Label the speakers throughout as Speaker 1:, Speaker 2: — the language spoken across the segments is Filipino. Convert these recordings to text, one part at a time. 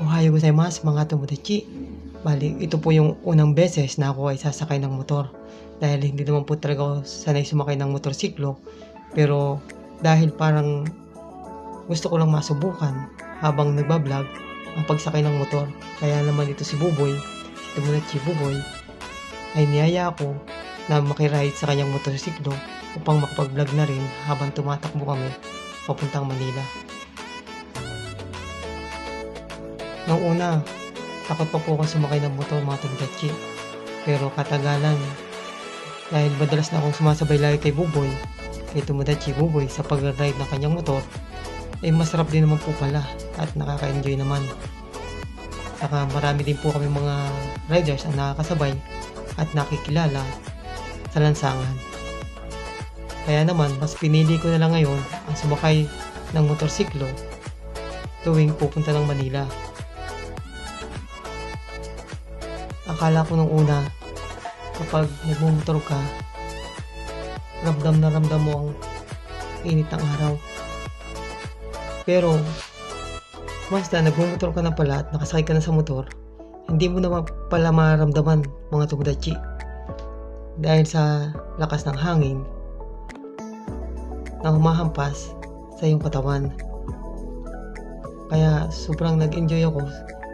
Speaker 1: Ohayo gozaimasu mga tomodachi. Bali, ito po yung unang beses na ako ay sasakay ng motor. Dahil hindi naman po talaga ako sanay sumakay ng motorsiklo. Pero dahil parang gusto ko lang masubukan habang nagbablog ang pagsakay ng motor. Kaya naman ito si Buboy, si Tomodachi Buboy, ay niyaya ako na makiride sa kanyang motorsiklo upang makapag-vlog na rin habang tumatakbo kami papuntang Manila. Noong una, takot pa po ako sumakay ng motor mga Tomodachi. Pero katagalan, dahil madalas na akong sumasabay lagi kay Buboy, kay Tomodachi Buboy sa pag-ride ng kanyang motor, masarap din naman po pala at nakaka-enjoy naman. Saka marami din po kami mga riders ang nakakasabay at nakikilala sa lansangan. Kaya naman, mas pinili ko na lang ngayon ang sumakay ng motorsiklo tuwing pupunta ng Manila. Akala ko nung una, kapag nagmumotor ka, ramdam na ramdam mo ang init ng araw. Pero, once na nagmumotor ka na pala at nakasakay ka na sa motor, hindi mo naman pala maramdaman mga Tomodachi. Dahil sa lakas ng hangin na humahampas sa iyong katawan. Kaya sobrang nag-enjoy ako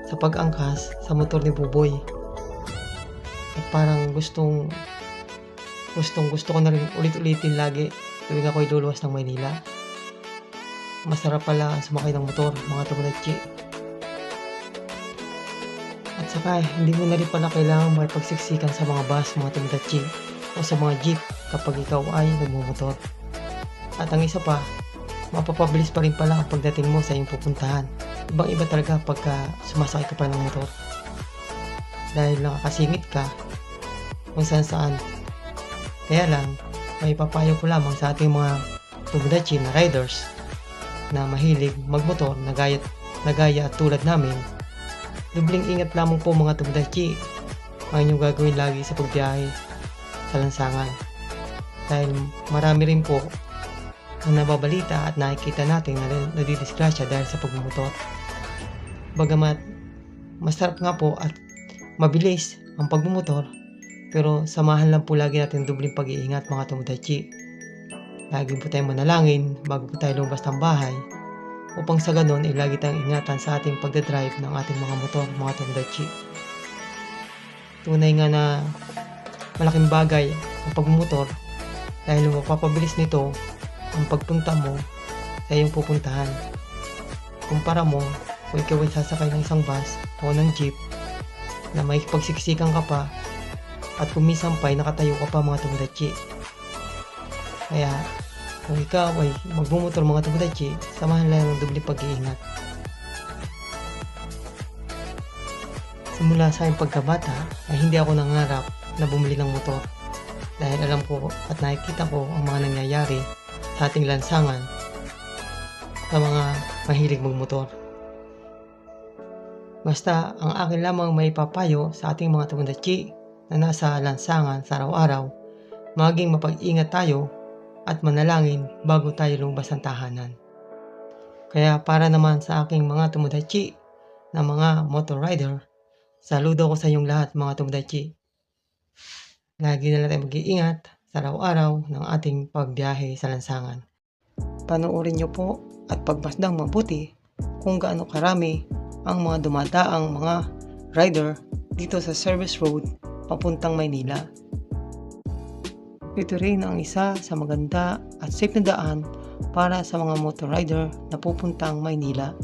Speaker 1: sa pag-angkas sa motor ni Buboy. At parang gustong gusto ko na rin ulit-ulitin lagi tuwing ako'y luluwas ng Maynila. Masarap pala sumakay ng motor mga Tomodachi. At saka hindi mo na rin pala kailangan makipagsiksikan sa mga bus mga Tomodachi o sa mga jeep kapag ikaw ay nagmumotor. At ang isa pa, mapapabilis pa rin pala ang pagdating mo sa iyong pupuntahan. Ibang iba talaga pagka sumasakay ka pa ng motor. Dahil nakakasingit ka kung saan. Kaya lang, may papayo ko lamang sa ating mga Tomodachi na riders na mahilig magmotor na gaya at tulad namin. Dubling ingat lamang po mga Tomodachi ang inyong gagawin lagi sa pagbiyahe sa lansangan. Dahil marami rin po ang nababalita at nakikita natin na nadidisgrasya dahil sa pagmumotor. Bagamat masarap nga po at mabilis ang pagmumotor, pero samahan lang po lagi natin dubling pag-iingat mga Tomodachi. Lagi po tayong manalangin bago po tayo lumabas ng bahay upang sa ganon ay lagi tayong ingatan sa ating pagdadrive ng ating mga motor mga Tomodachi. Tunay nga na malaking bagay ang pagmumotor dahil mapapabilis nito ang pagpunta mo sa iyong pupuntahan. Kumpara mo kung ikaw ay sasakay ng isang bus o ng jeep na may pagsiksikan ka pa at kung minsan pa ay nakatayo ka pa mga Tomodachi. Kaya kung ikaw ay magmumotor mga Tomodachi, samahan lang ng doble pag-iingat. Simula sa aking pagkabata ay hindi ako nangarap na bumili ng motor dahil alam ko at nakikita ko ang mga nangyayari sa ating lansangan sa mga mahilig magmotor. Basta ang akin lamang may papayo sa ating mga Tomodachi na nasa lansangan sa araw-araw, maging mapag-ingat tayo at manalangin bago tayo lumabas ng tahanan. Kaya para naman sa aking mga Tomodachi na mga motor rider, saludo ko sa inyong lahat mga Tomodachi. Lagi na lang tayo mag-iingat sa araw-araw ng ating pagbiyahe sa lansangan. Panoorin nyo po at pagmasdang mabuti kung gaano karami ang mga dumadaang mga rider dito sa service road papuntang Maynila. Ito rin ang isa sa maganda at safe na daan para sa mga motor rider na pupuntang Maynila.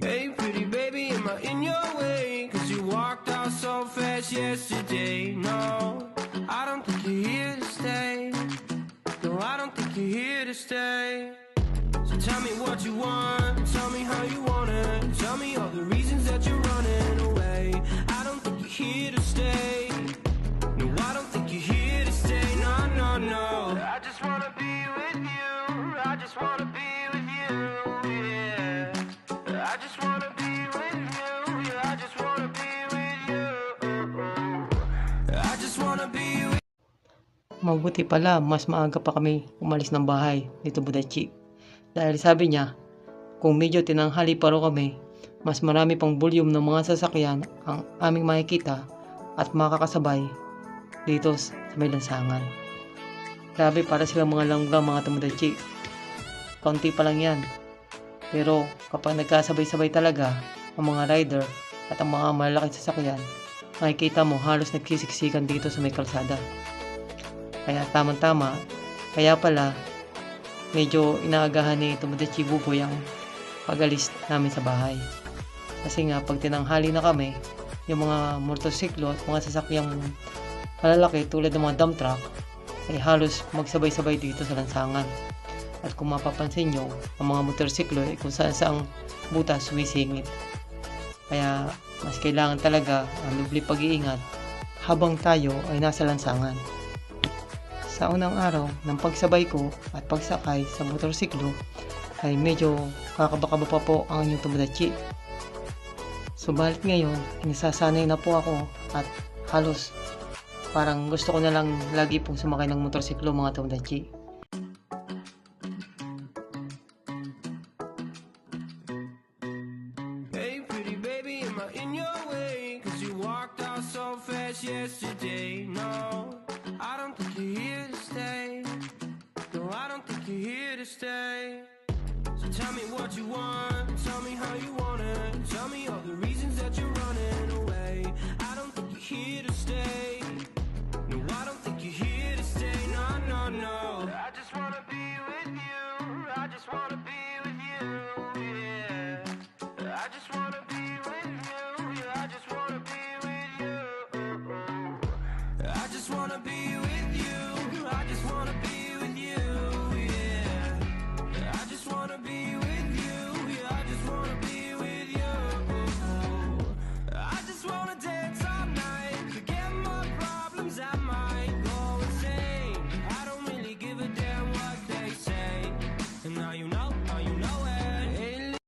Speaker 2: Hey pretty baby, am I in your way? Cause you walked out so fast yesterday. No, I don't think you're here to stay. No, I don't think you're here to stay. So tell me what you want, tell me how you want it. Tell me all the reasons that you're running away. I don't think you're here to stay. No, I don't think you're here to stay. No, no, no. I just wanna be with you. I just wanna be with you. Yeah. I just wanna be with you. Yeah, I just wanna be with you. I just wanna be with you.
Speaker 1: Mabuti pala, mas maaga pa kami umalis ng bahay dito Budachi. Dahil sabi niya, kung medyo tinanghali pa raw kami, mas marami pang volume ng mga sasakyan ang aming makikita at makakasabay dito sa may lansangan. Grabe, para silang mga langga mga Tomodachi. Kaunti pa lang yan. Pero kapag nagkasabay-sabay talaga ang mga rider at ang mga malalaking sasakyan, makikita mo halos nagkisiksikan dito sa may kalsada. Kaya tamang-tama, kaya pala medyo inaagahan ni Tomodachi Buboy ang pag-alis namin sa bahay. Kasi nga pag tinanghali na kami, yung mga motorsiklo at mga sasakyang malalaki tulad ng mga dump truck ay halos magsabay-sabay dito sa lansangan. At kung mapapansin nyo, ang mga motorsiklo ay kung saan saang butas sumisingit. Kaya mas kailangan talaga ang dubli pag-iingat habang tayo ay nasa lansangan. Sa unang araw ng pagsabay ko at pagsakay sa motorsiklo ay medyo kakaba-kaba pa po ang inyong Tomodachi. Subalit ngayon, nasasanay na po ako at halos parang gusto ko na lang lagi pong sumakay ng motorsiklo mga Tomodachi.
Speaker 2: Hey pretty baby, am I in your way? Cause you walked out so fast yesterday. No, I don't think you're here to stay. No, I don't think you're here to stay. So tell me what you want, tell me how you want it. Tell me all the reasons that you're running away. I don't think you're here to stay.